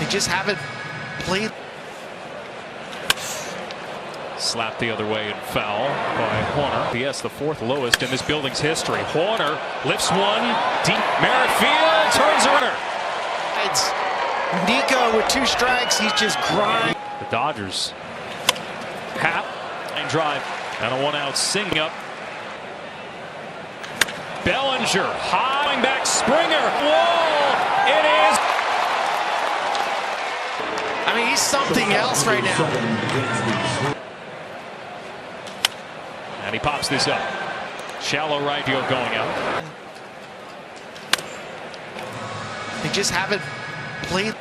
They just haven't played. Slapped the other way and foul by Horner. Yes, the fourth lowest in this building's history. Horner lifts one deep. Merrifield turns around. It's Nico with 2 strikes. He's just grinding. The Dodgers. Hap and drive and a 1-out sing up. Bellinger high back. Springer. Wall. It is. I mean, he's something else right now. And he pops this up. Shallow right field going out. They just haven't played.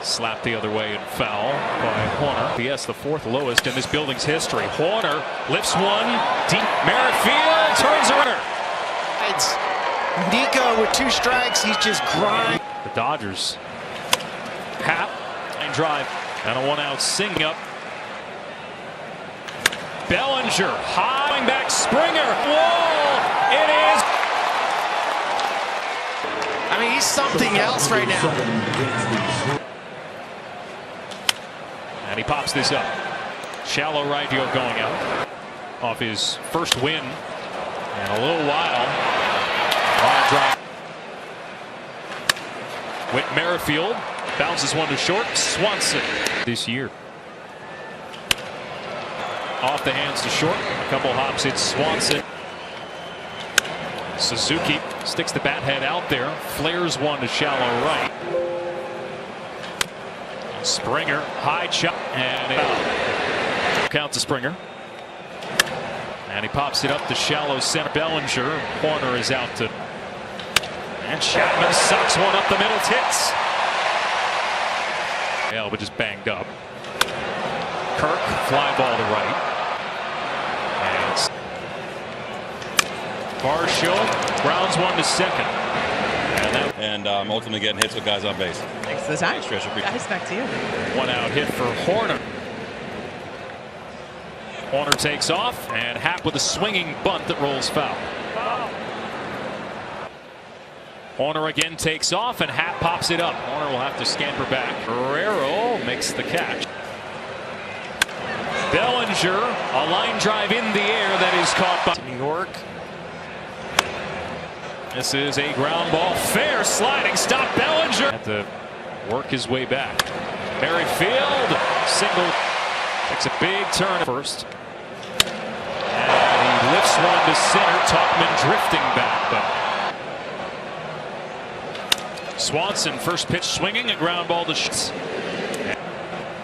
Slapped the other way and foul by Horner. Yes, the fourth lowest in this building's history. Horner lifts one deep. Merrifield turns around. It's Nico with 2 strikes. He's just grinding. The Dodgers. Hap and drive and a 1-out sing up. Bellinger high back. Springer. Wall. It is. I mean, he's something else right now. And he pops this up. Shallow right field going out. Off his first win in a little while. Line drive. Whit Merrifield bounces one to short. Swanson this year. Off the hands to short. A couple hops. It's Swanson. Suzuki sticks the bat head out there. Flares one to shallow right. Springer, high chop, and it count to Springer. And he pops it up to shallow center. Bellinger. Horner is out to. And Chapman sucks one up the middle. Hits. Elba just banged up. Kirk, fly ball to right. And Varsho grounds one to second. And ultimately getting hits with guys on base. Thanks for the time. Guys, back to you. 1-out hit for Horner. Horner takes off, and Hap with a swinging bunt that rolls foul. Horner again takes off, and Hap pops it up. Horner will have to scamper back. Guerrero makes the catch. Bellinger, a line drive in the air that is caught by New York. This is a ground ball. Fair sliding stop. Bellinger had to work his way back. Merrifield single. Takes a big turn at first. And he lifts one to center. Tauchman drifting back. But Swanson first pitch swinging. A ground ball to Schultz.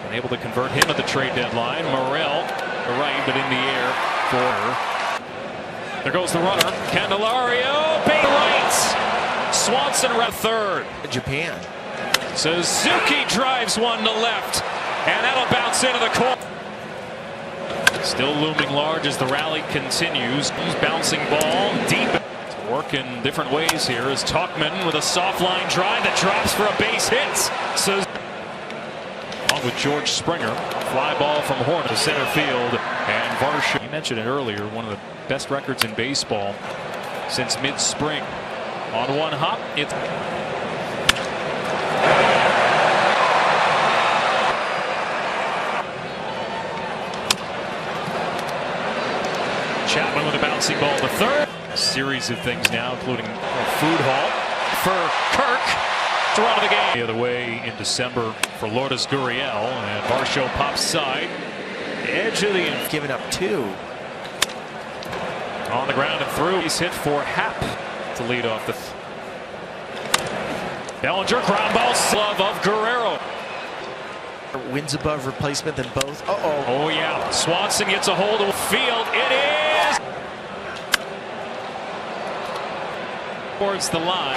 And able to convert him at the trade deadline. Morel the right, but in the air for her. There goes the runner. Candelario, big right. Swanson around third. Japan. Suzuki drives one to left, and that'll bounce into the corner. Still looming large as the rally continues. He's bouncing ball deep. It's working different ways here as Tauchman with a soft line drive that drops for a base hit. So along with George Springer, fly ball from Horner to center field, and Varsho. You mentioned it earlier, one of the best records in baseball since mid-spring. On one hop, it's Chapman with a bouncing ball to third. A series of things now, including a food hall for Kirk to run of the game. The other way in December for Lourdes Gurriel, and Varsho pops side. Edge of the infield. Giving up 2. On the ground and through. He's hit for Hap to lead off the. Bellinger ground ball slove of Guerrero. Wins above replacement than both. Oh yeah. Swanson gets a hold of the field. It is towards the line.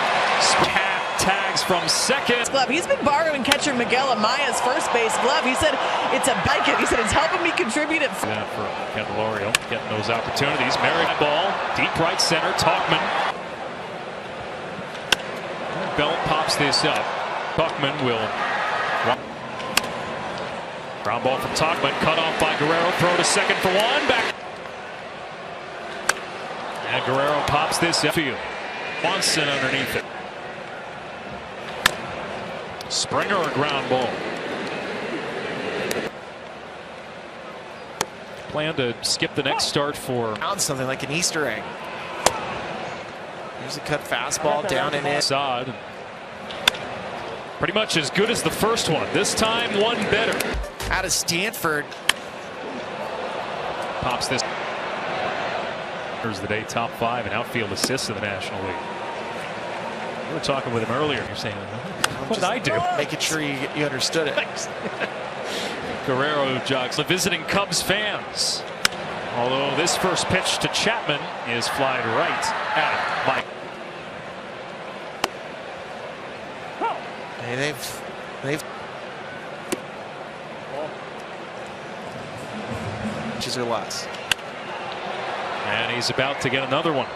Hap tags from second. Glove. He's been borrowing catcher Miguel Amaya's first base glove. He said it's a blanket. He said it's helping me contribute it. Yeah, for Candelario getting those opportunities. Merritt ball deep right center. Tauchman. Belt pops this up. Tauchman will. Ground ball from Tauchman, cut off by Guerrero. Throw to second for one. Back. And Guerrero pops this up field. Swanson underneath it. Springer, a ground ball. Plan to skip the next start for Found something like an Easter egg. Here's a cut fastball down and in. Sod. Pretty much as good as the first one. This time, one better. Out of Stanford. Pops this. Here's the day top 5 in outfield assists in the National League. We were talking with him earlier. You're saying, what did I do? Making sure you understood it. Guerrero jogs the visiting Cubs fans. Although this first pitch to Chapman is flied right at Mike. Hey, they've inches or less. And he's about to get another one.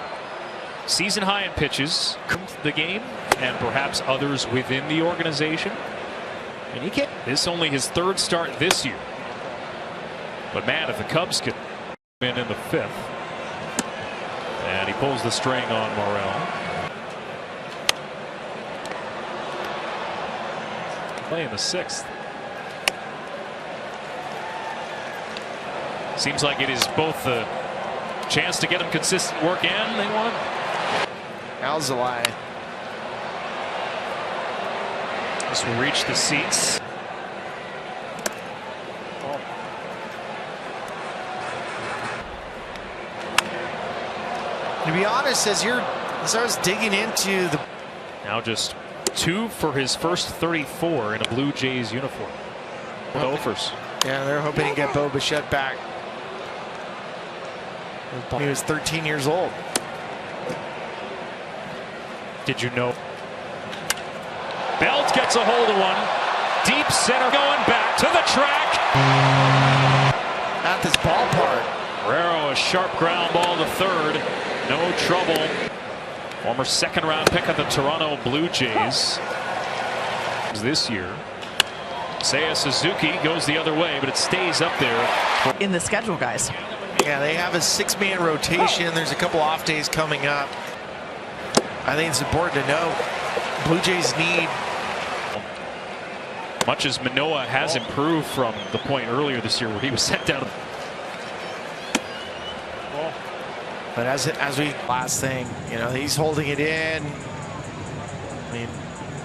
Season high in pitches, the game, and perhaps others within the organization. And he can't. This is only his 3rd start this year. But man, if the Cubs could win in the 5th. And he pulls the string on Morel. Play in the 6th. Seems like it is both the chance to get him consistent work and they want him. Alzolay. This will reach the seats. To be honest, as I was digging into the. Now just 2 for his first 34 in a Blue Jays uniform. Gophers. Yeah, they're hoping to get Bo Bichette back. He was 13 years old. Did you know? Belt gets a hold of one. Deep center going back to the track. At this ballpark. Guerrero, a sharp ground ball to 3rd. No trouble. Former 2nd round pick of the Toronto Blue Jays. This year. Seiya Suzuki goes the other way, but it stays up there. In the schedule, guys. Yeah, they have a 6-man rotation. There's a couple off days coming up. I think it's important to know Blue Jays need. Much as Manoah has improved from the point earlier this year where he was sent down. But as we last thing, he's holding it in. I mean,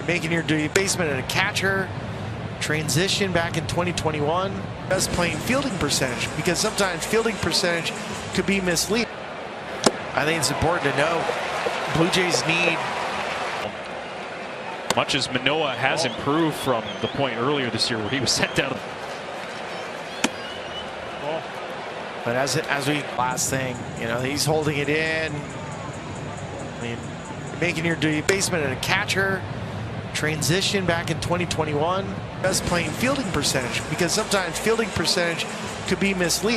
making your basement and a catcher transition back in 2021. Just playing fielding percentage, because sometimes fielding percentage could be misleading. I think it's important to know Blue Jays need. Much as Manoah has improved from the point earlier this year where he was sent down. But as we last thing, he's holding it in. I mean, making your basement and a catcher transition back in 2021. Just playing fielding percentage, because sometimes fielding percentage could be misleading.